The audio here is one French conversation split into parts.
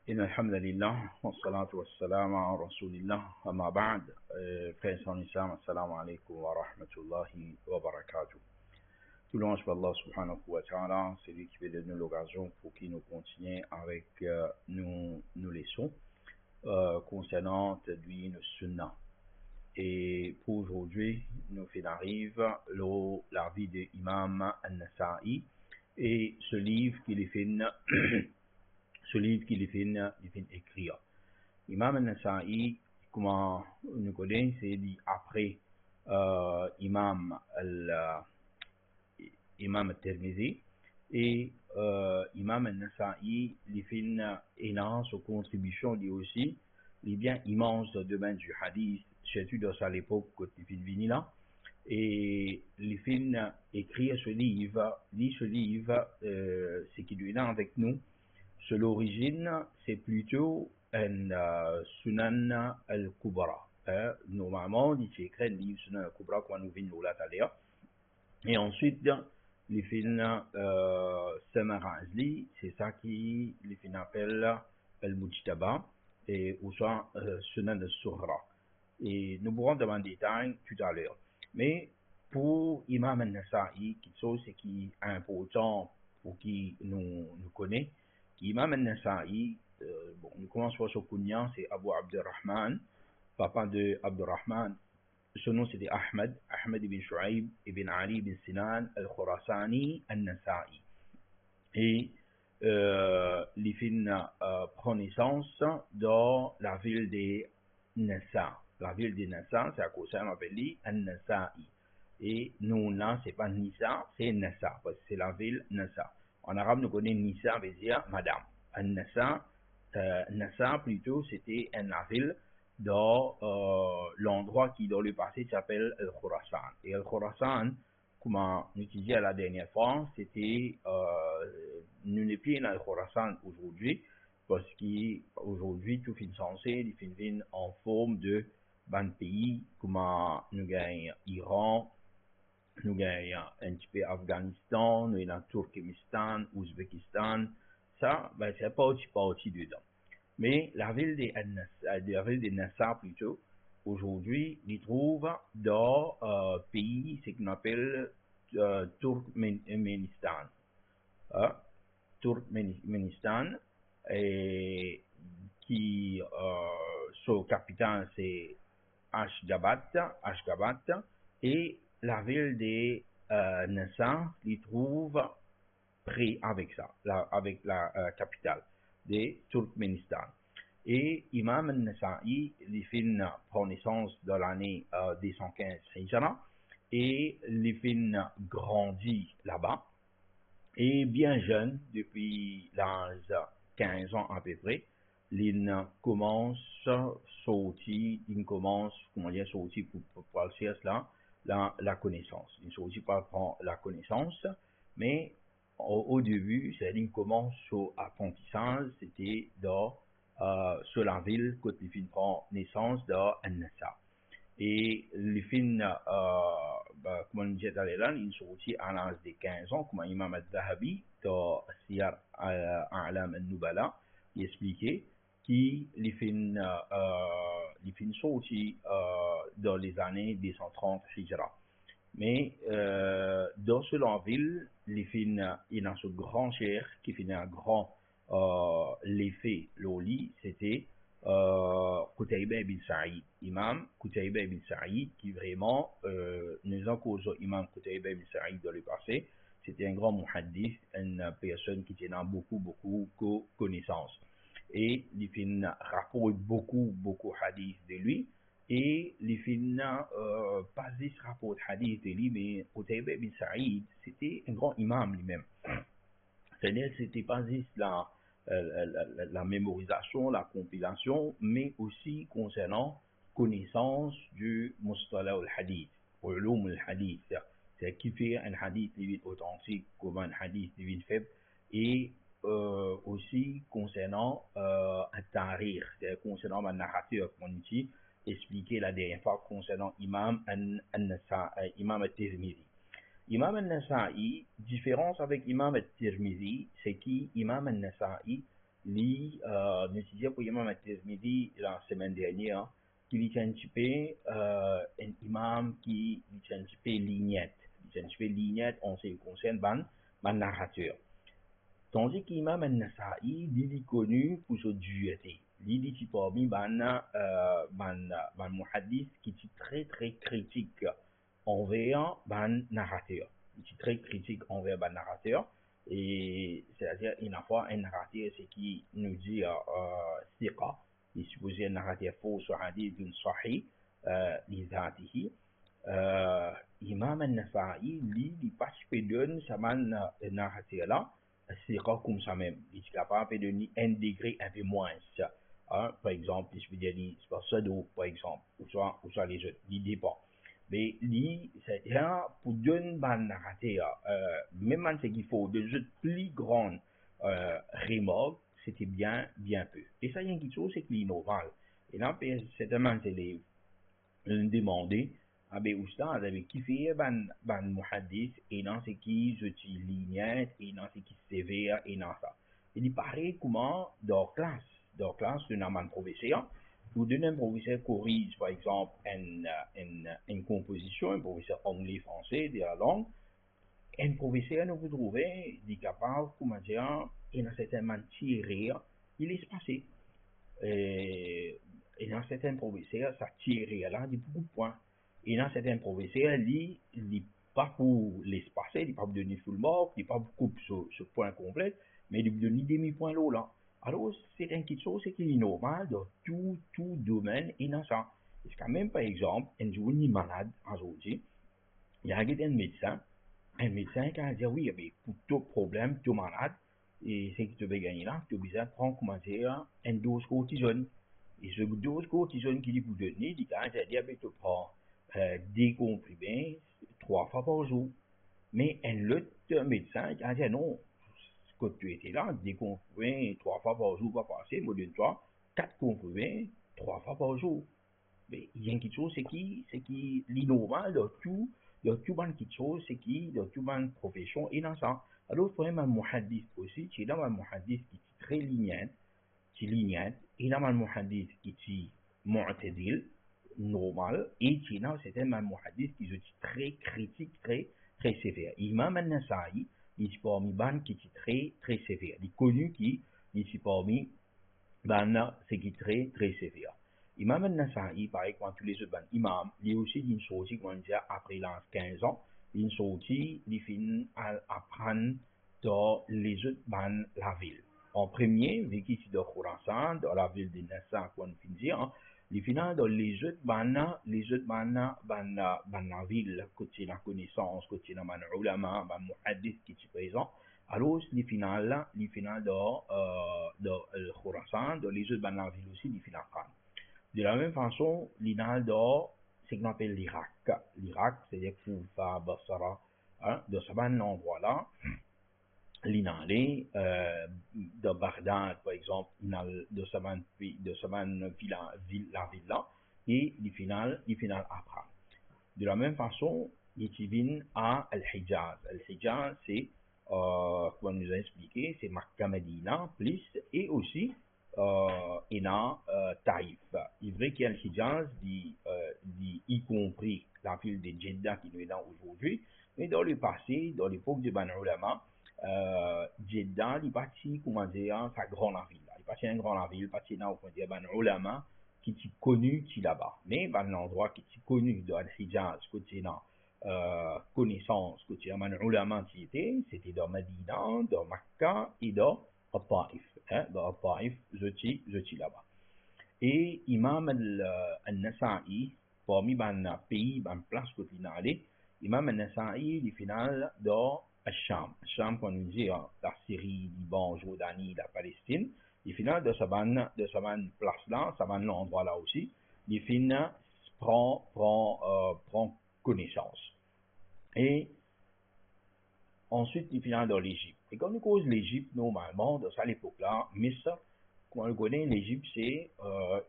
إن الحمد لله والصلاة والسلام على رسول الله أما بعد frères et sœurs, assalamu alaikum wa rahmatullahi wa barakatuh. Tout louange pour Allah subhanahu wa ta'ala, c'est lui qui fait de nous l'occasion pour qu'il nous continue avec nos leçons concernant lui le sunnah. Et pour aujourd'hui, nous arrive la vie de Imam An-Nasa'i et ce livre qu'il est fait ce livre qu'il est fait écrire. Imam An-Nasa'i, comment nous connaissons, c'est après Imam al-Tirmidhi et Imam An-Nasa'i, il fait une énorme contribution lui aussi, il est bien immense dans le domaine du hadith, surtout dans sa l'époque quand il fait venu là. Et il fait écrire ce livre, c'est qui lui est avec nous. Sur l'origine, c'est plutôt un Sunan al-Kubra. Normalement, il s'est écrit un livre Sunan al-Kubra quand nous venons là tout à l'heure. Et ensuite, les films Samarazli, c'est ça qui les films appellent al-Mujtaba et ou soit Sunan al-Surra. Et nous pourrons demander des détails tout à l'heure. Mais pour Imam An-Nasa'i, c'est qui est important pour qui nous connaît, Imam An-Nasa'i, bon, nous commençons par son kunya, c'est Abu Abdurrahman, papa de Abdurrahman. Son nom c'était Ahmed ibn Shu'aib ibn Ali ibn Sinan al-Khurasani An-Nasa'i. Et les filles prend naissance dans la ville de Nassa. La ville de Nassa, c'est à cause ça, on appelle An-Nasa'i. Et nous, là, c'est pas Nissa, c'est Nassa, parce que c'est la ville Nassa. En arabe, nous connaissons Nissa, veut dire madame. An-Nassa, Nassa plutôt, c'était la ville dans l'endroit qui, dans le passé, s'appelle Al-Khurasan. Et Al-Khurasan, comme on utilisait la dernière fois, c'était, nous n'est plus dans Al-Khurasan aujourd'hui, parce qu'aujourd'hui, tout est censé, il finit en forme de ban pays, comme nous gagnons Iran, nous gagnons un petit peu Afghanistan, nous gagnons Turkménistan, Ouzbékistan, ça, ben, c'est pas aussi dedans. Mais la ville de Nassar plutôt, aujourd'hui, il trouve dans pays, ce qu'on appelle Turkménistan. Turkménistan, et qui, son capitaine, c'est Ashgabat, et la ville de Nassar, il trouve près avec ça, avec la capitale de Turkménistan. Et Imam An-Nasa'i, il fait prend naissance dans l'année 215 Hijra, et il fait grandit là-bas. Et bien jeune, depuis l'âge de 15 ans à peu près, il commence sortir pour chercher la connaissance. Il sortit pour prendre la connaissance, mais au début, c'est-à-dire qu'il commence son apprentissage, c'était sur la ville quand il prend naissance dans An-Nassa. Et les films, comme on disait à l'heure, ils sont aussi à l'âge de 15 ans, comme Imam al-Zahabi, dans Siyar al-A'lam al-Nubala, il expliquait que les films sont aussi dans les années 230 Hijra. Mais dans cette ville, les films, il y a ce grand cher qui fait un grand l'effet, l'oli, c'était Qutayba ibn Sa'id, Imam Qutayba ibn Sa'id, qui vraiment nous a causé Imam Qutayba ibn Sa'id dans le passé. C'était un grand muhaddith, une personne qui tenait beaucoup de connaissances. Et les films rapportent beaucoup hadith de lui. Et les films pas juste rapportent hadith de lui, mais Qutayba ibn Sa'id, c'était un grand imam lui-même. C'est-à-dire que c'était pas juste la mémorisation, la compilation, mais aussi concernant connaissance du mustalah al-hadith, ulum al-hadith, c'est qui fait un hadith authentique comme un hadith faible, et aussi concernant un tarir, c'est concernant un narrateur qu'on utilise, expliquer la dernière fois concernant Imam al-Tirmidhi. Imam al-Nasa'i, différence avec Imam al-Tirmidhi, c'est qu'Imam al-Nasa'i, nous disait pour Imam At-Tirmidhi la semaine dernière, qu'il y a un imam qui a un lignette en ce qui concerne ban narrateur. Tandis qu'Imam An-Nasa'i, il est connu pour sa dureté. Il est parmi ban muhaddis qui est très très critique envers ban narrateur. Il est très critique envers ban narrateur. Et c'est-à-dire, une fois, un narrateur, c'est qui nous dit siqa, il est supposé un narrateur faux sur hadith d'une sahih, li zatihi. Imam An-Nasa'i, lui, il participe de ce narrateur-là. C'est comme ça même. Il est capable de donner un degré un peu moins. Hein? Par exemple, je peux dire, c'est pas ça d'eau, par exemple, ou soit les autres, il dépend. Mais lui, c'est pour donner un narrateur, même ce qu'il faut, de jeux plus grandes remorques, c'était bien peu. Et ça, il y a une chose, c'est qu'il est normal. Et là, certainement, c'est les demander abe oustad avec qui fait ban muhaddis et dans ce qui je ti lignette et dans ce qui sévère et dans ça il paraît comment dans classe un amant professeur vous donnez un professeur corrige par exemple une composition un professeur anglais français de la langue un professeur nous vous trouvez dit capable comment dire et dans certaines matières il est passé et dans certains professeurs, ça tire là de beaucoup de points. Et dans certains professeurs, il n'est pas pour l'espacer, il n'est pas pour donner full mark, il n'est pas pour couper ce point complet, mais il donne demi-point là. Alors, c'est une petite chose, c'est qu'il est normal dans tout domaine et dans ça. Parce que même, par exemple, un jour, il est malade, aujourd'hui, il y a un médecin qui a dit oui, mais pour tout problème, tout malade, et c'est que tu veux gagner là, tu as besoin de prendre, comment dire, une dose cortisone. Et ce dose cortisone qu'il vous donne, il dit quand tu tu prends des comprimés 3 fois par jour. Mais un autre médecin qui a dit non, quand tu étais là, des comprimés 3 fois par jour va passer, moi donne-toi 4 comprimés 3 fois par jour. Mais il y a quelque chose, c'est qui l'innormal dans tout bonne quelque chose, c'est qui dans tout bonne profession et dans ça. Alors, il faut un muhaddis aussi, qui est dans un muhaddis qui est très lignant, et dans un muhaddis qui est mu'tadil, normal, et qui est dans un muhaddis qui est très critique, très sévère. Imam An-Nasa'i, il est parmi ban qui est très sévère. Il est connu qui est parmi ban c'est qui est très sévère. Imam Al-Nasa'i, pareil, quand tous les autres imams, il y a aussi une sortie, comment dire, après l'âge 15 ans, une sortie, il finit à apprendre dans les autres ban la ville. En premier, vu qu'ici de Khurasan, dans la ville de Nassa, qu'on finit dire, il finit dans les autres ban la ville, côté la connaissance, côté la ban ulama, ban muhaddis qui est présent. Alors, les finales dans Khurasan, dans les autres ban la ville aussi, les finales. De la même façon, l'Inal d'or, c'est ce qu'on appelle l'Irak. L'Irak, c'est-à-dire Koufa, Basra, hein, de ce bon endroit-là, l'Inal de Bagdad, par exemple, de ce bon ville-là, et les finales après. De la même façon, il vient à Al-Hijaz. Al-Hijaz, c'est, comme on nous a expliqué, c'est Makkah Medina, plus, et aussi, Taïf. Il est vrai qu'il y a Al-Hijaz, y compris la ville de Jeddah qui nous est là aujourd'hui, mais dans le passé, dans l'époque de Ban Ulama, Jeddah, il est parti, comment dire, sa grande ville. Il est parti à une grande ville, il est parti dans, comment dire, Ban Ulama, qui est connu qui là-bas. Mais dans l'endroit qui est connu dans Al-Hijaz, côté dans connaissance, côté dans Ulama qui c'était dans Medina, dans Makkah et dans Al-Taif. Hein, dans Al-Taif, je suis là-bas. Et Imam Al-Nasa'i, parmi les pays, les places côté dans Imam Al-Nasa'i, il final dans Al-Sham. Al-Sham, qu'on nous dit, la Syrie, Liban, Jordanie, la Palestine. Il finit de ce place-là, ce endroit-là aussi, il finit prend connaissance. Et ensuite, il finit dans l'Égypte. Et comme nous cause l'Égypte, normalement, dans cette époque-là, Misr, comme on le connaît, l'Égypte, c'est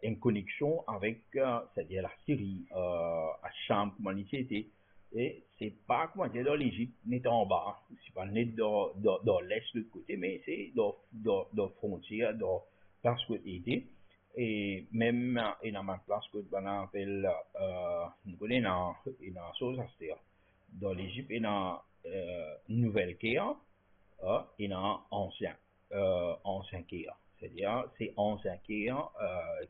une connexion avec, c'est-à-dire la Syrie, à Cham, comme on était. Et c'est pas, comment dire, dans l'Égypte, n'est en bas. C'est pas net dans l'Est de l'autre côté, mais c'est dans frontière, dans place que était. Et même, il y a une place que on appelle, nous connaissons, il y a une chose à dire. Dans l'Égypte, il y a Nouvelle-Caire, il y a ancien Caire. C'est-à-dire, c'est ancien Caire,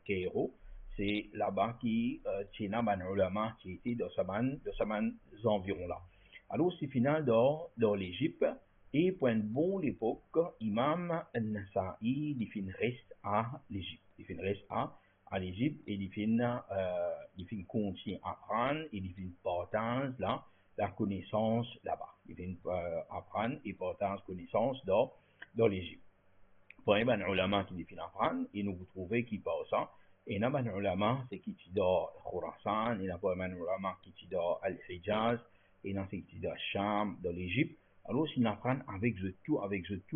Cairo. C'est là-bas qui tient un ulama qui était dans ces environs-là. Alors, c'est final dans l'Égypte. Et pour une bonne époque, Imam al-Nasa'i, il reste à l'Égypte. Il reste à l'Égypte et il continue à apprendre et il partage là la connaissance là-bas. Il vient apprendre et partage connaissance dans l'Égypte. Pour un ulama qui définit apprendre, et nous vous trouvez qui parle ça. Et un ulama, c'est qui est dans Khurasan, et un ulama qui est dans Al-Hijaz, et un qui est dans Sham, dans l'Égypte. Alors, s'il apprend avec tout,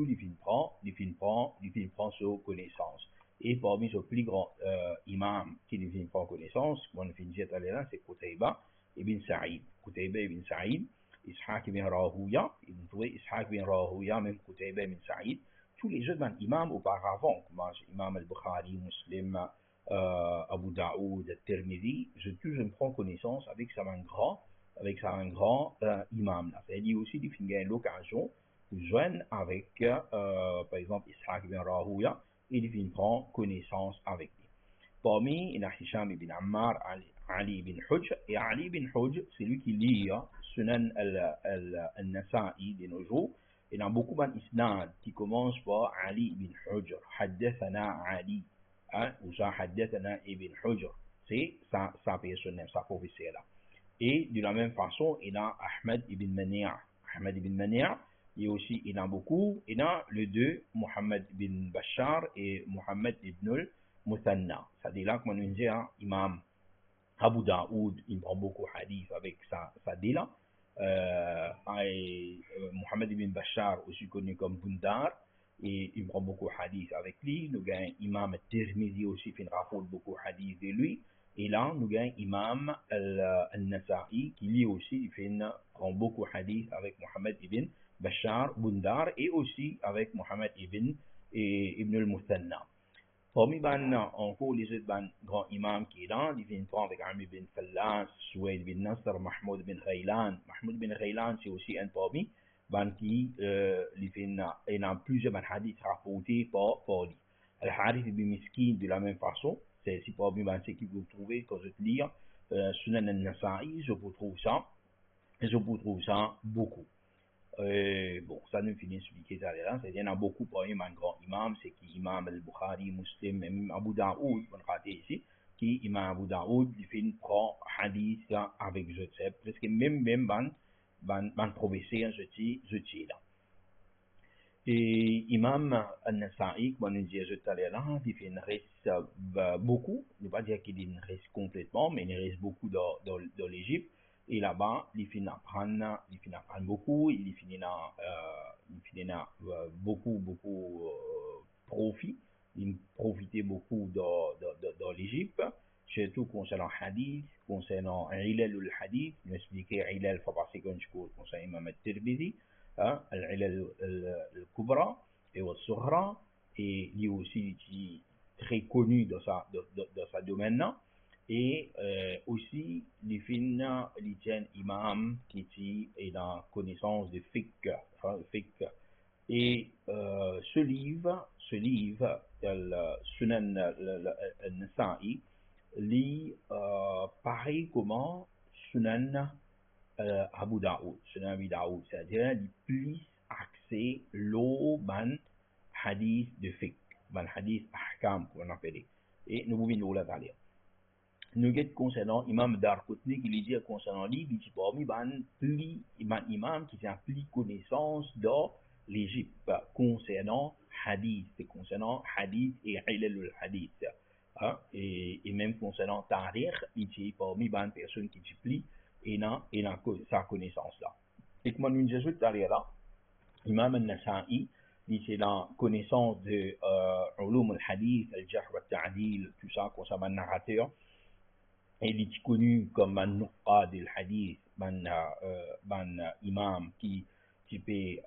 il prend sur connaissance. Et parmi ce plus grand imam qui ne prend connaissance, comme on finit tout à l'heure, c'est Qutayba ibn Sa'id. Qutayba ibn Sa'id, Ishaq ibn Rahuya, il nous trouvez Ishaq ibn Rahuya, même Qutayba ibn Sa'id. Tous les autres imams auparavant, comme Imam al-Bukhari, Muslim, Abu Daoud, Tirmidhi, je prends connaissance avec sa main grand imam. C'est-à-dire aussi qu'il y a l'occasion de joindre avec, par exemple, Ishaq ibn Rahuya, et il prend connaissance avec lui. Parmi, il y a Hisham ibn Ammar, Ali ibn Hujj, et Ali ibn Hujj, c'est lui qui lit Sunan al-Nasa'i de nos jours. Il y a beaucoup d'isnad qui commencent par Ali ibn Hujr, Haddathana Ali, ou ça Haddathana ibn Hujr. C'est sa personne, sa professeur là. Et de la même façon, il y a Ahmed ibn Mania. Ahmed ibn Mania, et aussi, il y en a beaucoup. Il y a les deux, Mohammed ibn Bashar et Mohammed ibn al-Muthanna. C'est-à-dire là, comme on dit, Imam Abu Daoud, il prend beaucoup de hadith avec sa dila. Mohammed ibn Bashar, aussi connu comme Bundar, et il prend beaucoup de hadith avec lui. Nous avons Imam Tirmidhi aussi, qui rapporte beaucoup de hadith de lui. Et là, nous avons Imam al-Nasa'i, qui lui aussi, prend beaucoup de hadith avec Mohammed ibn Bashar, Bundar, et aussi avec Mohammed ibn al-Muthanna. Parmi encore les autres grands imams qui est là, ils viennent prendre avec Amir bin Fallas, Souaid bin Nasr, Mahmoud bin Ghaylan. Mahmoud bin Ghaylan, c'est aussi un parmi qui il a plusieurs hadiths rapportés par lui. Al-Harith bin Miskin, de la même façon, c'est parmi ceux que vous trouvez quand je lis Sunan al-Nasa'i, je vous trouve ça beaucoup. Bon, ça nous finit expliquer ça là. C'est-à-dire, il y en a beaucoup parmi un grand imam, c'est qui Imam al-Bukhari, Muslim, même Abu Daoud, on a raté ici, qui Imam Abu Daoud, il fait une prend hadith là, avec je sais, presque même ban professeur, je sais là. Et Imam al-Nasa'i, comme on dit tout à l'heure, il fait une reste beaucoup, je ne vais pas dire qu'il reste complètement, mais il reste beaucoup dans l'Égypte. Et là-bas, il finit apprendre beaucoup, il finit beaucoup profit, il profitait beaucoup dans l'Égypte, surtout concernant hadith, concernant Ilal al-Hadith, il m'expliquait Ilal, il faut passer comme je concernant Imam al-Tirmidhi, Al-Ilal al-Kubra et al-Sughra, et lui aussi qui est très connu dans sa domaine-là. Et aussi, les fins, les tiennent imam qui est dans connaissance de fiqh. Et ce livre, Sunan al-Nasa'i, lit pareil comment Sunan Abu Daoud, Sunan Abu Daoud, c'est-à-dire les plus axés ban hadith de fiqh, ban hadith ahkam, comme on appelle. Et nous pouvons nous parler. Nous avons concernant Imam Darqutni qui dit concernant lui, il dit parmi les imam qui ont plus connaissance dans l'Égypte concernant hadith et ilal al-hadith. Et même concernant Tariq, il dit parmi les personnes qui ont plus et sa connaissance là. Et comme nous disons tout à l'heure, Imam al-Nasa'i, il est dans connaissance de ulum al-hadith, al-jarh wa al-ta'dil, tout ça concernant le narrateur. Il est connu comme un nuqad al-hadith, imam qui peut,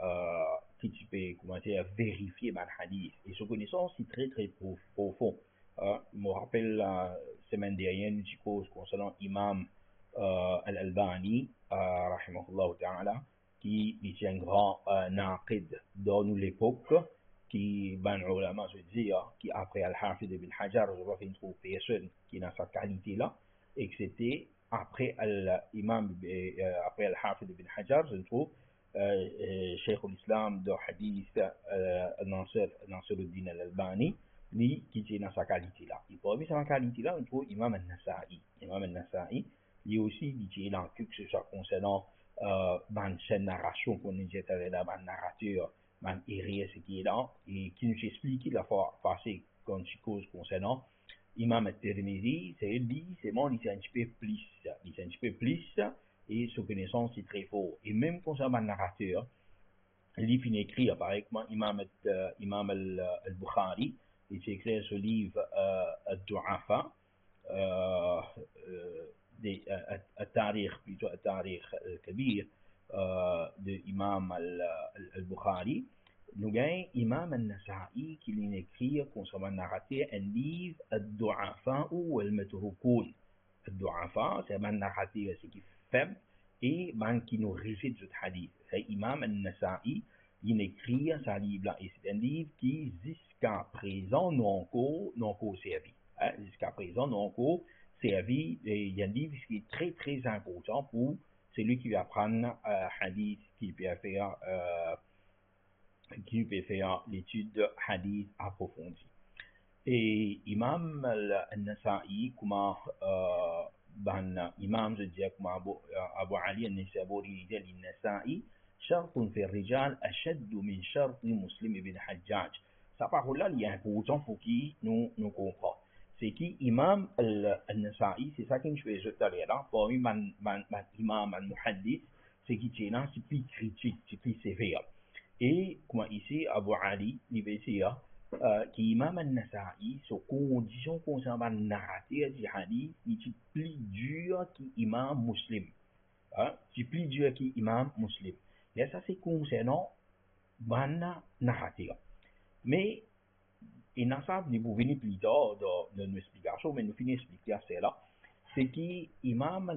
comment dire, vérifier ban hadith. Et ce connaissance, c'est très, très profond. Je me rappelle la semaine dernière, une cause concernant imam Al-Albani, rahimahullah ta'ala, qui était un grand naqid dans l'époque, qui, ban ulama, je veux dire, qui après Al-Hafid ibn Hajar, je vois qu'il ne trouve personne qui a sa qualité-là, et que c'était après l'imam, après Al-Hafid ibn Hajar, je trouve, Cheikh l'Islam de Hadith, Nasruddin Al-Albani, lui, qui était dans sa qualité-là. Et parmi sa qualité-là, on trouve Imam Al-Nasa'i. Imam Al-Nasa'i, lui aussi, il est dans quelque chose concernant ban chaîne narration qu'on disait là, ban narrateur, ban héritier, ce qui est là, et qui nous explique la fois passée, quand tu causes concernant Imam Al-Tirmidhi, c'est lui, c'est bon, il est un petit peu plus, il est un petit peu plus, et sa connaissance est très fort. Et même concernant le narrateur, il finit écrire, par exemple, Imam al-Bukhari, il écrit ce livre Al-Du'afa, التاريخ plutôt التاريخ الكبير de Imam al-Bukhari. Nous avons Imam al-Nasa'i qui l'a écrit concernant le narrateur un livre Al-Du'afa ou Al-Matrukun. Al-Du'afa, c'est un narrateur qui est faible et qui nous récite ce hadith. C'est Imam al-Nasa'i il écrit ce livre-là et c'est un livre qui jusqu'à présent n'a encore servi. Jusqu'à présent n'a encore servi. Il y a un livre qui est très très important pour celui qui va apprendre hadith, qui peut faire l'étude de hadith approfondie. Et Imam al-Nasa'i, comme imam, je dis comme Abu Ali al-Nisaburi dit al-Nasa'i, شرط في الرجال أشد من شرط مسلم بن حجاج. Sa parole-là, il est important pour qui nous comprend. C'est qui Imam al-Nasa'i, c'est ça que je fais tout à l'heure. Pour lui, imam al-Muhaddith, c'est qui est là, c'est plus critique, c'est plus sévère. Et comme ici, Abu Ali, il veut dire, qui Imam al-Nasa'i, sur condition concernant le narrateur du hadith, il est plus dur qu'Imam Muslim. C'est plus dur qu'Imam Muslim. Et ça, c'est concernant le narrateur. Mais, et dans ça, vous venez plus tard dans nos explications, mais nous finissons d'expliquer cela. C'est qu'Imam,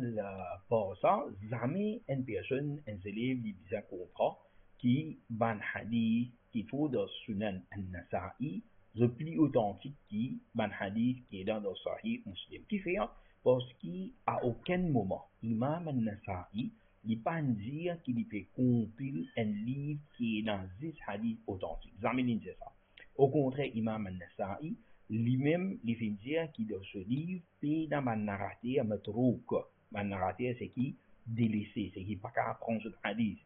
pour ça, jamais une personne, un élève, il bien comprend qui ban hadith qui trouve dans Sunan al-Nasa'i le plus authentique qui ban hadith qui est dans le Sahih Muslim. Qui fait parce qu'à aucun moment Imam al-Nasa'i il pas dire qu'il peut compiler un livre qui est dans 10 hadiths authentiques. Jamais il dit ça. Au contraire, Imam al-Nasa'i lui-même il fait dire qu'il dans ce livre est dans ma narrateur matrouk. Ma narrateur c'est qui délaissé, c'est qui pas capable prendre ce hadith.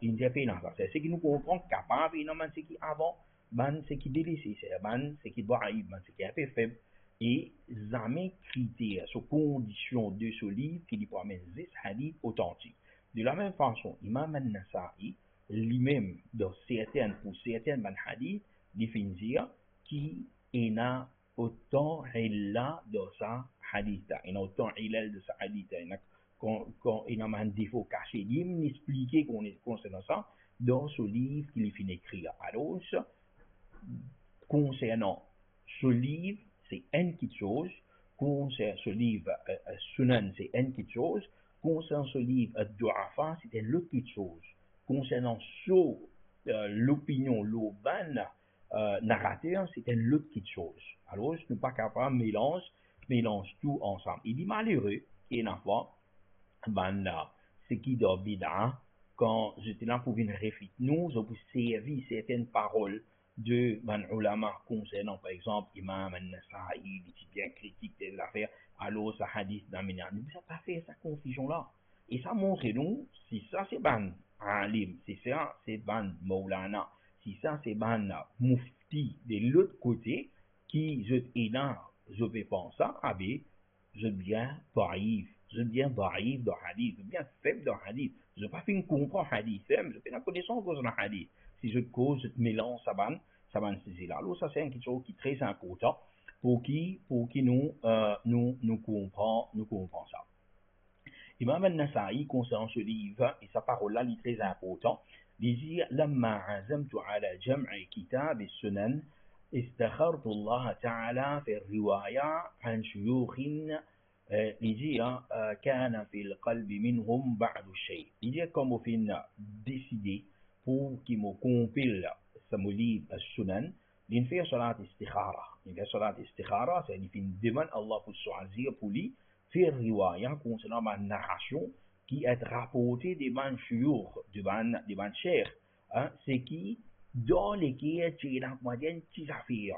Il n'y a pas dans ça. C'est ce qui nous comprend capable, et non, c'est qui avant, c'est qui délaissé, c'est qui doit c'est qui est un peu faible. Et jamais critère, sur condition de ce livre qui lui permet 10 hadiths authentiques. De la même façon, Imam al-Nasa'i, lui-même, pour certains hadiths, définit dire qui est là autant là dans sa hadith. Il y a autant ilal de sa hadith. Quand il y a un défaut caché, il m'expliquer concernant ça dans ce livre qu'il finit d'écrire. Alors, concernant ce livre, c'est une petite chose. Concernant ce livre, Sunan, c'est une petite chose. Concernant ce livre, Du'afa, c'est une autre petite chose. Concernant l'opinion, l'urban narrateur, c'est une autre petite chose. Alors, je ne suis pas capable de mélange tout ensemble. Il dit malheureux, et une fois, ce qui doit bid'a, quand j'étais là pour venir réfléchir, nous avons servi certaines paroles de ulama concernant, par exemple, Imam al-Nasa'i, il est bien critique de l'affaire, alors ça hadith d'Amina. Nous n'avons pas fait cette confusion-là. Et ça montre nous, si ça c'est ban alim, si ça c'est ban maulana, si ça c'est ban mufti de l'autre côté, qui est là, je vais penser, je viens daïf, je viens daïf dans hadith, je viens faible dans hadith, je n'ai pas fait comprendre hadith, je fais la connaissance de la hadith. Si je cause, je mélange ça va c'est là. Alors ça c'est quelque chose qui est très important pour qui nous comprend ça. Imam al-Nasa'i, concernant ce livre, et sa parole-là, est très important, il dit لما عزمت على جمع كتاب السنن استخرت الله تعالى في الرواية عن شيوخ il كان في القلب منهم بعض الشيء. Il dit comme au fin décidé pour qu'il me compile ce livre al-Sunan, il fait salat istikhara. Il fait salat istikhara, c'est-à-dire qu'il demande à Allah pour choisir pour lui faire riwaya concernant ma narration qui est rapportée des ban shuyukh, des ban cheikh, hein, c'est qui dans lesquels tu es dans moyenne petite affaire,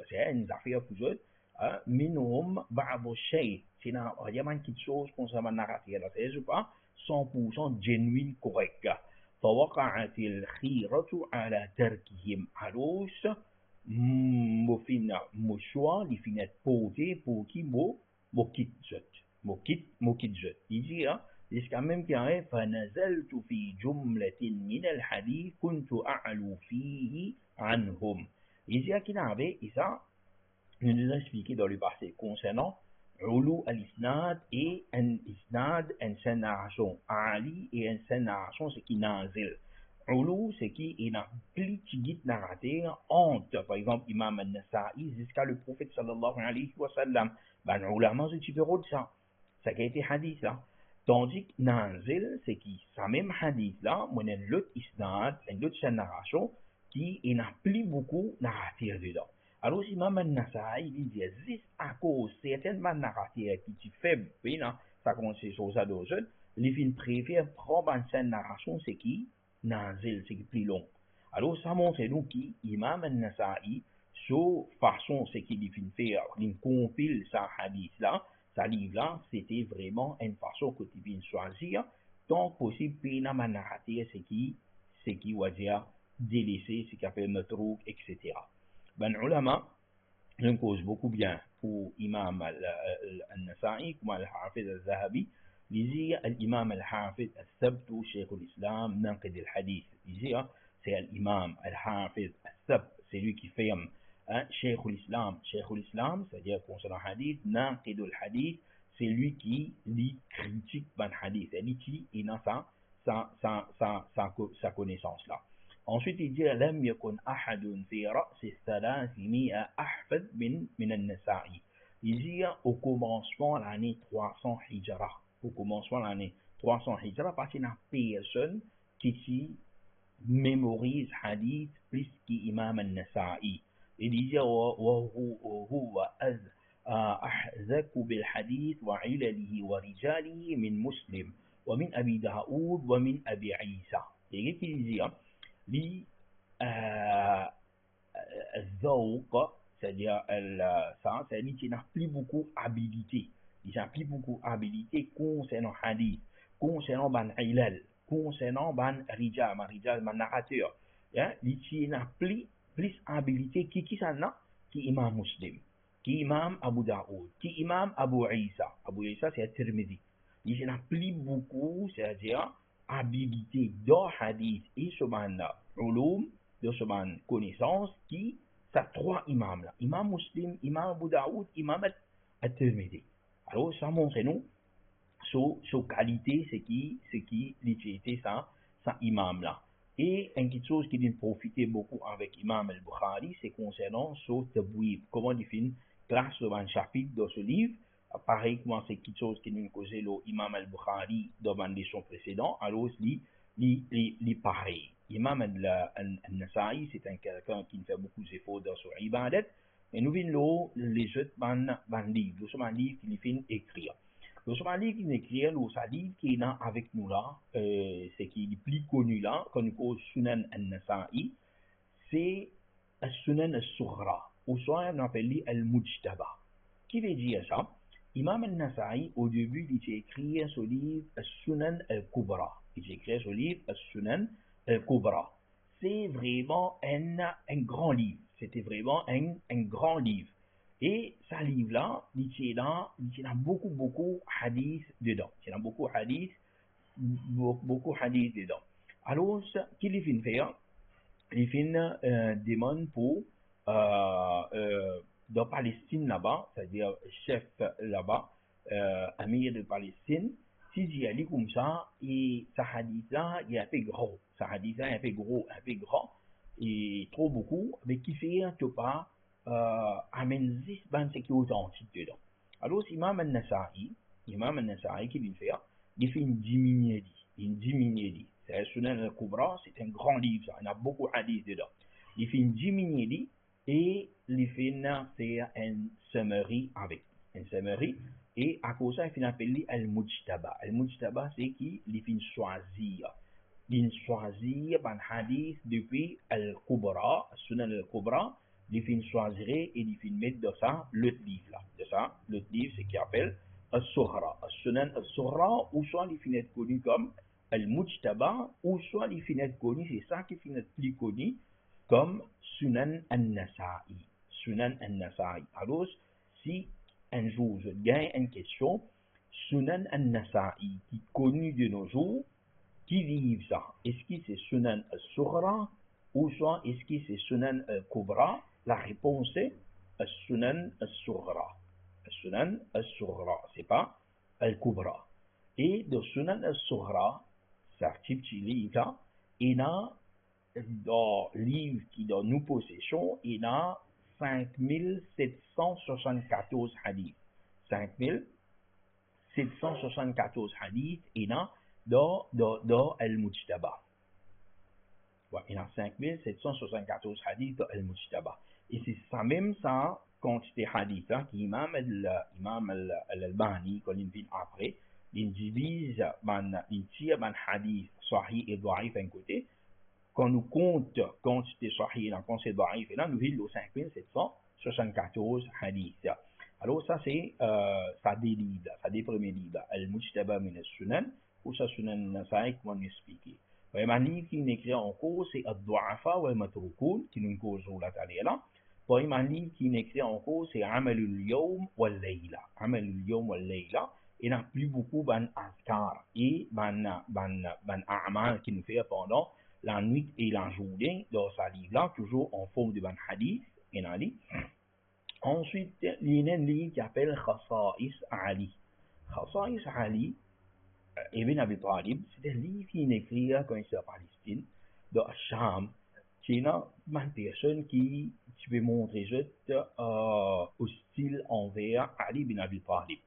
c'est une affaire pour eux, hein, minhum ba'd shay, c'est dans vraiment quelque chose concernant ma narration, c'est pas 100% genuine correct. فوقعت الخيرة على تركهم عروس مفينا مشوا لفينات بوتي بوكي مكتزت يجي jusqu'à même qu'il arrive فنزلت في جملة من الحديث كنت أعلو فيه عنهم. Il dit qu'il avait, et ça, nous nous expliqué dans le passé concernant Ulu al-Isnad et un Isnad, un scène narration. Ali et un scène narration, c'est qui nazil. Ulu, c'est qui est un plus petit narrateur entre, par exemple, Imam al-Nasa'i jusqu'à le prophète sallallahu alayhi wa sallam. Ben, ulama, c'est différent de ça. Ça qui a été hadith là. Tandis que nazil, c'est qui, ça même hadith là, on a l'autre Isnad, une autre scène narration, qui n'a plus beaucoup narrateur dedans. Alors, Imam al-Nasa'i, il dit, juste à cause certainement narrative qui est faible, ça consiste sur ça d'autres, les films préfèrent prendre une scène narration, c'est qui? Nazil, c'est qui plus long. Alors, ça montre donc qui, Imam al-Nasa'i, sur façon, c'est qui les films faire, il compile sa hadith là, sa livre là, c'était vraiment une façon que tu viens choisir, tant possible, puis dans ma narrative, c'est qui, on va dire, délaissé, c'est qui a fait matrouk, etc. Ben, ulama, une cause beaucoup bien pour Imam al-Nasa'i, comme al-Hafiz al-Zahabi, il dit l'imam al-Hafiz al-Sabt, Cheikh al-Islam, Naqid al-Hadith. Il dit, c'est l'imam al-Hafiz al-Sabt, c'est lui qui fait Cheikh al-Islam. Cheikh al-Islam, c'est-à-dire concernant le hadith, Naqid al-Hadith, c'est lui qui lit critique ban hadith, c'est lui qui a sa connaissance là. Ensuite, il dit لم يكن أحد في رأس الثلاثمائة أحفظ من النسائي. Il dit au commencement de l'année 300 Hijra. Au commencement de l'année 300 Hijra, parce qu'il n'y a personne qui mémorise hadith plus qu'Imam al-Nasa'i. Il dit وهو أحزك بالحديث وعلله ورجاله من مسلم ومن أبي داود ومن أبي عيسى. Il dit الذوق, c'est-à-dire ça, c'est-à-dire qu'il n'a plus beaucoup habilité. Il n'a plus beaucoup habilité concernant hadith, concernant ban ilal, concernant ban rijal, ban narrateur. Il n'a plus habilité qui ça n'a, qui imam Muslim, qui imam Abu Daoud, qui imam Abu Isa. Abu Isa, c'est Tirmidhi. Il n'a plus beaucoup, c'est-à-dire habilité dans hadith et ce ban-là, ulum, de ce ban connaissance qui, ça trois imams là. Imam Muslim, imam Abu Daoud, imam At-Tirmidhi. Alors, ça montre nous, sur qualité, c'est qui l'utilité, ça imam là. Et une petite chose qui nous profiter beaucoup avec Imam al-Bukhari, c'est concernant ce tabouib. Comment définir classe sur un chapitre dans ce livre. Pareil, c'est quelque chose qui nous causait l'imam al-Bukhari dans une leçon précédente, alors li pareil. Imam al-Nasa'i, c'est un quelqu'un qui fait beaucoup d'efforts dans son ibadat, et nous venons les autres ban livres. Nous sommes un livre qui fait écrire. Nous sommes un livre qui écrit, nous sommes un livre qui est là avec nous là, c'est qui est plus connu là, qu'on appelle Sunan al-Nasa'i, c'est Sunan al-Sughra, ou soit on appelle al-Mujtaba. Qui veut dire ça? Imam al-Nasa'i, au début, il a écrit ce livre Sunan al-Kubra. Il a écrit ce livre Sunan al-Kubra. C'est vraiment un grand livre. C'était vraiment un grand livre. Et ce livre-là, il y a beaucoup hadith dedans. Il y a beaucoup hadith dedans. Alors, qu'il fait faire? Il fait demande pour dans Palestine là-bas, c'est-à-dire chef là-bas, amir de Palestine, si j'y allais comme ça, et ce hadith-là, il est un peu gros. Ce hadith-là est un peu gros, un peu grand, et trop beaucoup, mais qui fait que pas amène 10 bandes qui est authentique dedans. Alors, Imam al-Nasa'i qui vient faire, il fait une diminuée. C'est Sunan al-Kubra, c'est un grand livre, ça. Il y a beaucoup de hadiths dedans. Il fait une diminuée et il fait faire un summary avec. Un summary, et à cause de ça, il fait appeler al-Mujtaba. Al-Mujtaba, c'est qui? Il fait choisir. Il choisir un hadith depuis al-Kubra, Sunan al-Kubra, il fait choisir et il fait mettre de ça l'autre livre là. De ça, l'autre livre, c'est qui appelle al-Sughra. Sunan al-Sughra, ou soit il fait être connu comme al-Mujtaba, ou soit il fait être connu, c'est ça qui fait être plus connu comme Sunan al-Nasa'i. Sunan al-Nasa'i. Alors, si un jour je gagne une question, Sunan al-Nasa'i, qui est connu de nos jours, qui livre ça? Est-ce que c'est Sunan al-Sughra ou soit est-ce que c'est Sunan al-Kubra? La réponse est Sunan al-Sughra. Sunan al-Sughra, c'est pas al-Kubra. Et de Sunan al-Sughra, ça petit livre, il y a dans le livre qui est dans nos possessions, il y a 5774 hadiths. 5774 hadiths, il y a dans Al-Mujtaba. Ouais, il y a 5774 hadiths dans Al-Mujtaba. Et c'est ça même ça, quantité hadith, hein, qu'Imam Al-Albani, quand il vient après, il divise, il tire un hadith sahih et da'if d'un côté. Quand nous compte quantité sahih et quantité da'if, et là, nous avons 5774 hadiths. Alors, ça, c'est ça des livres, ça des premiers livres. Al-Mujtaba min al-Sunan, ou ça Sunan Nasa'i, comme on expliqué. Et un livre qui est écrit en cours, c'est Ad-Du'afa wa al-Matrukoun, qui nous cause là, là. Et un livre qui est écrit en cours, c'est Amalul Yawm wal Layla. Amalul Yawm wal Layla. Il n'y a plus beaucoup d'azkar et a'mal qui nous fait pendant la nuit et la journée dans sa livre-là, toujours en forme de hadith. Ensuite, il y a un livre qui s'appelle Khasa'is Ali. Khasa'is Ali, Ibn Abi Talib, c'est un livre qui est écrit quand il est en Palestine, dans Sham. C'est une personne qui peut montrer hostile envers Ali ibn Abi Talib.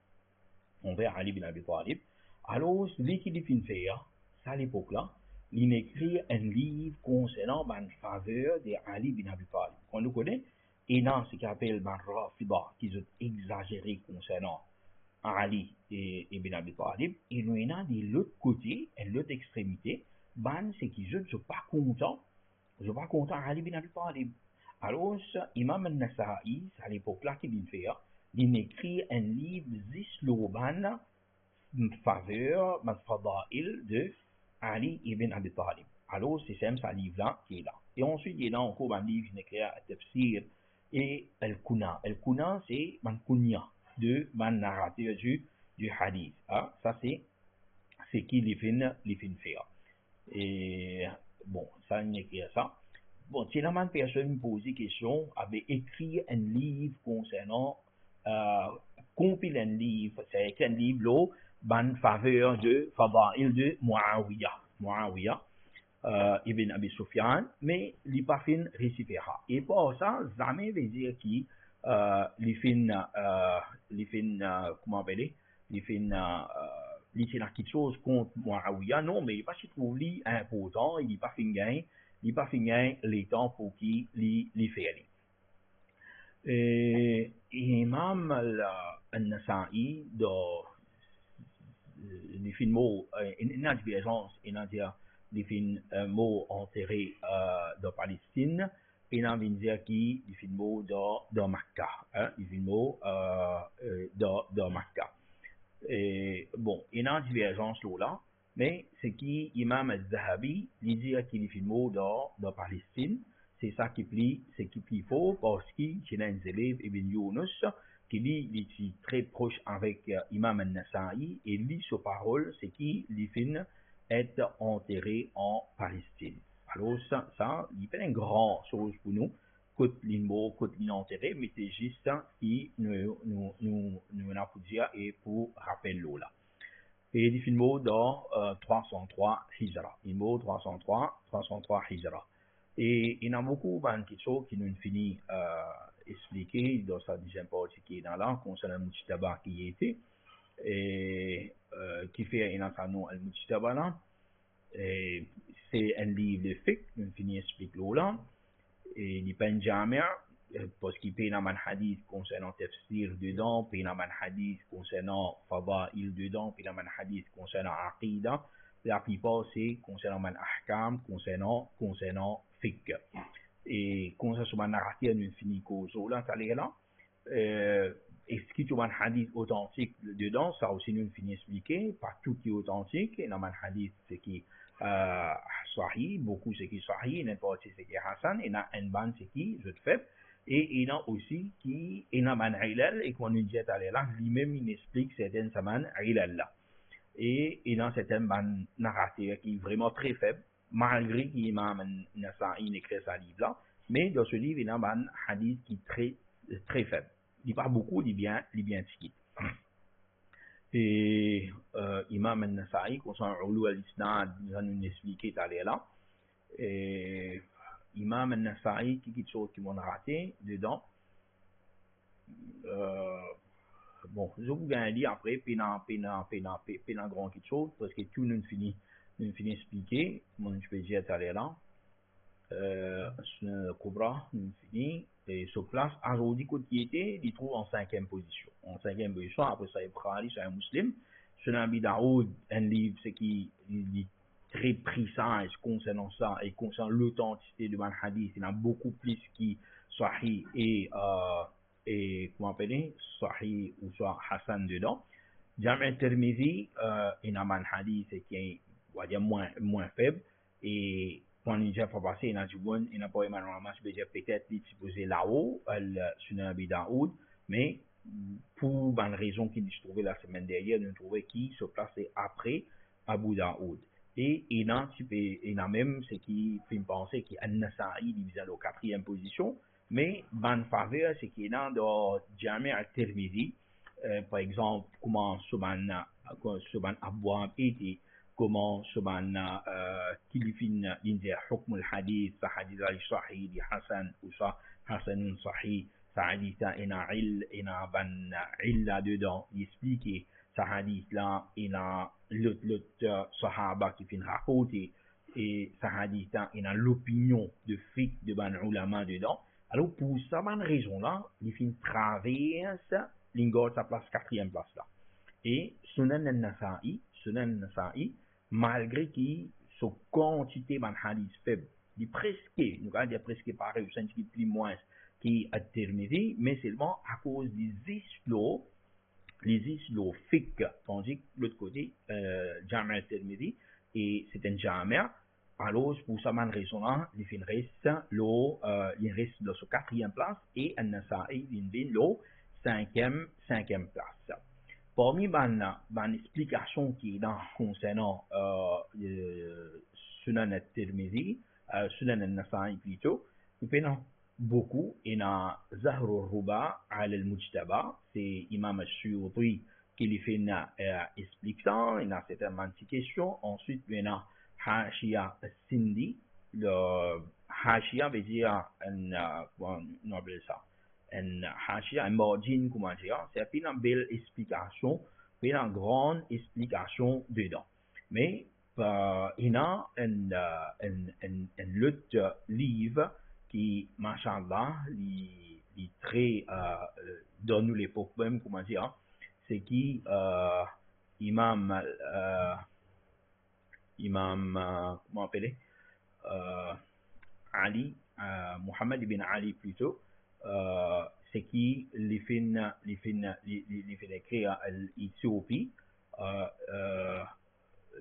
Envers Ali ibn Abi Talib. Alors, celui qui fait faire, ça à l'époque-là, il écrit un livre concernant la faveur de Ali ibn Abi Talib. On le connaît, et dans ce qu'il appelle Rafida, qui est exagéré concernant Ali et Ibn Abi Talib, et nous en a de l'autre côté, et l'autre extrémité, c'est qu'ils ne sont pas contents, Ali ibn Abi Talib. Alors, Imam al-Nasa'i, à l'époque-là, qui vient faire, il écrit un livre d'Isloban, faveur, fadail de Ali ibn Abi Talib. Alors, c'est ce livre-là qui est là. Et ensuite, il y a encore un livre qui est écrit à Tafsir et Al-Kuna. Al-Kuna, c'est un kunya de man narrateur du hadith. Ah, ça, c'est qui les fin faire. Et bon, ça, il écrit ça. Bon, si la même personne pose des questions, avait écrit un livre concernant, compile un livre, c'est écrit un livre là, en faveur de Fadail de Muawiyah, Ibn Abi Sufyan, mais il n'a pas fait récipéra. Et pour ça, jamais veut dire qu'il comment appeler, il fait quelque chose contre Muawiyah, non, mais il pas se trouve important, il n'a pas fait gain, il pas fait gain les temps pour qu'il les fait. Et Imam al-Nasa'i, dans les films, il y a divergence, il y a des films mots enterrés dans Palestine, et il y a des films dans Makkah, des films dans Makkah. Et bon, il y a une divergence là, mais c'est qui Imam al-Zahabi, il dit qu'il y a des films dans Palestine, c'est ça qui plie, c'est qui plie faux, parce qu'il y a un élève, Ibn Yunus, qui lui, il est très proche avec Imam al-Nasa'i, et lui, sa parole, c'est qui les films est enterré en Palestine. Alors ça il fait une grande chose pour nous, côté l'immo, côté l'enterré, mais c'est juste ça qui nous a pour dire et pour rappeler là. Et il filme dans 303 Hijra. Il mot 303 Hijra. Et il y a beaucoup de choses qui nous finissent expliquer dans sa deuxième partie qui est dans là, concernant le Mujtaba qui était, et qui fait un nom al-Mujtaba là. C'est un livre de fiqh, nous finissons expliquer là. Et il pas un jamia, parce qu'il peut y avoir un hadith concernant tafsir dedans, puis il y a un hadith concernant fada'il dedans, puis il y a un hadith concernant aqida. La plupart c'est concernant un ahkam, concernant fiqh. Et concernant un narratif, nous finissons cause là, ça là. Est-ce qu'il y a un hadith authentique dedans, ça aussi nous finissons expliquer, pas tout qui est authentique, il y a un hadith c'est qui sahih, beaucoup c'est qui sahih, n'importe c'est qui hasan, il y a un ban c'est qui je te fais, et il y a aussi qui il y a un ilal, et quand nous dit là, lui-même il explique certaines semaines ilal là. Et il y a certains ban narratifs qui est vraiment très faible, malgré qu'il y a un Nasa'i écrit ce livre là, mais dans ce livre il y a un hadith qui est très faible. Il parle beaucoup, il est bien tiqué. Et Imam al-Nasa'i, concernant Ulu al-Isnad, nous allons nous expliquer là. Et Imam al-Nasa'i, qui est quelque chose qui m'ont raté dedans. Bon, je vous gagne dire après, puis dans grand quelque chose, parce que tout nous finit expliquer, mon je peux dire là. Cobra, nous finit. Et sur place, aujourd'hui, qui était, il trouve en cinquième position. En cinquième position, après ça, Bukhari, c'est un musulman. Sunan Abi Daoud, un livre, c'est qui est très précis concernant ça et concernant l'authenticité du hadith. Il y en a beaucoup plus qui sahih et comment appeler, sahih ou soit Hassan dedans. Jami' al-Tirmidhi, il y a un hadith qui est, on va dire, moins faible. Et quand il a passé, il a dit bon, il n'a pas énormément peut-être supposé là-haut, sur Abi Daoud, mais pour une raison qu'il se trouvait la semaine dernière, nous trouvait qui se plaçait après Abu Daoud. Et il a même ce qui fait penser qu'il y a un Nasa'i divisé en quatrième position, mais ban faveur, c'est qu'il est dans Jami' al-Tirmidhi, par exemple, comment Subhan Abwab était, comment Subhan Kilifin India Hukm al-Hadith, sa hadith al-Sahih, Hassan ou sa Hassan Sahih, sa hadith ina ban illa dedans, il explique sa hadith là, il a l'autre sahaba qui fin raconter, et sa hadith là, il a l'opinion de fiqh de ban ulama dedans. Alors pour ça, bonne raison là, il fin traverse l'ingor sa place quatrième place là. Et Sunan al-Nasa'i, malgré qu'il sa quantité de hadith faible, il presque, nous allons dire presque pareil, ou c'est plus moins qui a terminé, mais seulement à cause des islots fiqh, tandis que l'autre côté, Jami' al-Tirmidhi, et c'est un Jami', alors pour ça, man raison là, il reste dans sa quatrième place, et al-Nasa'i, il vient le cinquième place. Parmi les explications qui est dans concernant Sunan al-Tirmidhi, Sunan al-Nasa'i plutôt, nous prenons beaucoup. Il y a Zahr al-Ruba al-Mujtaba, c'est Imam al-Suyuti qui lui fait une explication, il y a certaines questions. Ensuite, il y a Hashia al-Sindi, le Hashia veut dire comment on appelle ça? Un hashia, un margin, comment dire, c'est une belle explication, une grande explication dedans. Mais il y a un autre livre qui, machallah, est très, dans nous l'époque même, comment dire, c'est qui, Imam, comment appeler, Ali, Muhammad ibn Ali plutôt, c'est qui les fin écrire l'Éthiopie,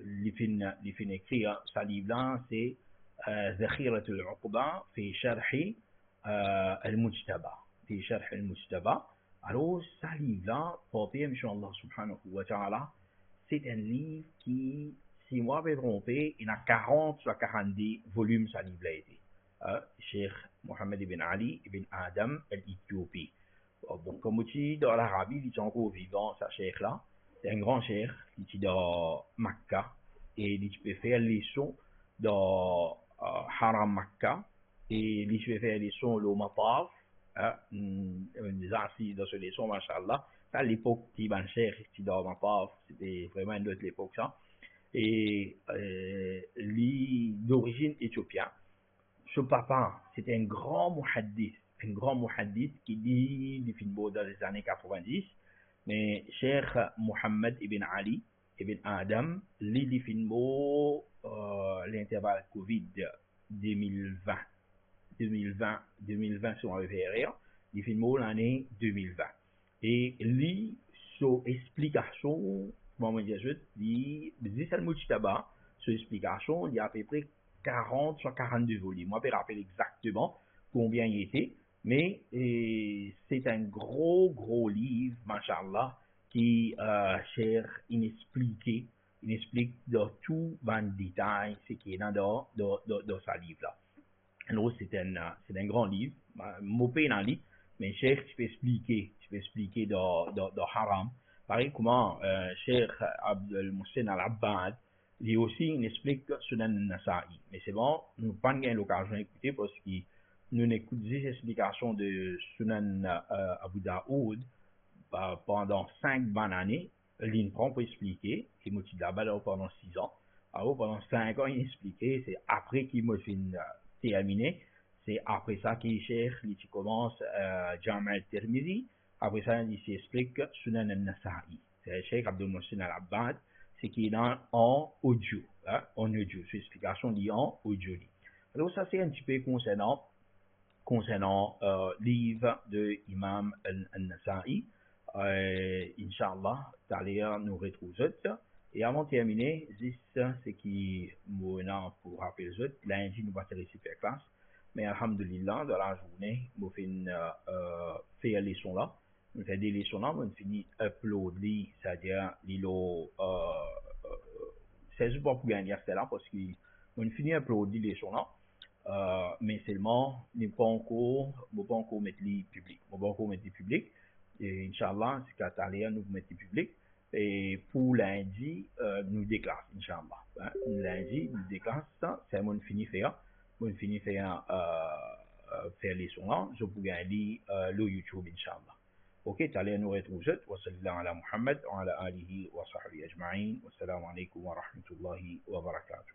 les fin écrire sa livre là, c'est ذخيرة العقبة في شرح المجتبى في شرح المجتبى. Alors sa livre là, pour bien Inch'Allah subhanahu wa ta'ala, c'est un livre qui, si moi je me trompe, il a 40 soit 42 volumes sa livre là été. Cheikh Mohammed ibn Ali ibn Adam al-Éthiopie. Bon, comme tu dis, dans l'Arabie, il est encore vivant, sa cheikh là. c'est un grand cher qui est dans Makkah et il peut faire les sons dans Haram Makkah et il peut faire les sons au Mataf, des assis dans ce les sons, machallah. À l'époque, qui est cher, qui est dans Mataf, c'était vraiment une autre époque ça. Et d'origine éthiopienne. Ce papa, c'était un grand muhaddith qui dit des films dans les années 90, mais Cheikh Mohammed ibn Ali ibn Adam, lit des films l'intervalle Covid 2020, 2020 sur un VRR, des films l'année 2020. Et lui, son explication, comment dire, dit, c'est le mot tabac, son explication, il y a à peu près 40 sur 42 volumes. Moi, je ne me rappelle exactement combien il était, mais c'est un gros livre, machallah, qui cherche il explique dans tout le détail ce qui est dans ce livre-là. Alors, c'est un grand livre, mon pays dans lui, mais cher, tu peux expliquer dans Haram. Pareil, comment Cheikh Abdel Mohsen Al-Abbad, lui aussi, il explique Sunan Nasa'i. Mais c'est bon, nous n'avons pas eu l'occasion d'écouter parce que nous n'écoutons des explications de Sunan Abu Daoud pendant 5 bonnes années. Il prend pour expliquer, il m'a dit là-bas pendant 6 ans. Alors, pendant 5 ans, il expliquait, c'est après qu'il m'a fait terminé. C'est après ça qu'il cherche, il commence Jama' al-Tirmidhi. Après ça, il s'explique Sunan al-Nasa'i. C'est Cheikh Abdul Mohsen Al-Abbad, c'est qui est en audio. En audio. C'est l'explication liée en audio. Alors, ça, c'est un petit peu concernant livre de Imam al-Nasa'i. Inch'Allah, d'ailleurs, nous retrouvons. Et avant de terminer, juste ce qui m'a pour rappeler les autres, lundi, nous allons faire classe. Mais alhamdulillah, dans la journée, nous faire les leçons là. Nous faisons des leçons là, nous finissons uploader, c'est-à-dire, c'est juste pour gagner là, parce que nous finissons uploader les leçons là. Mais seulement, nous ne pouvons pas encore mettre les publics. Nous ne pouvons pas encore mettre les publics. Et Inch'Allah, c'est qu'à l'heure, nous mettons les publics. Et pour lundi, nous déclassons, Inch'Allah. Lundi, nous déclassons, c'est mon fini faire. Mon fini faire les sons là. Je peux gagner le YouTube, Inch'Allah. Ok, t'allez nous retrouver. Wa sallallahu ala Muhammad wa ala alihi wa sahbihi ajma'in. Wassalamu alaikum wa rahmatullahi wa barakatuh.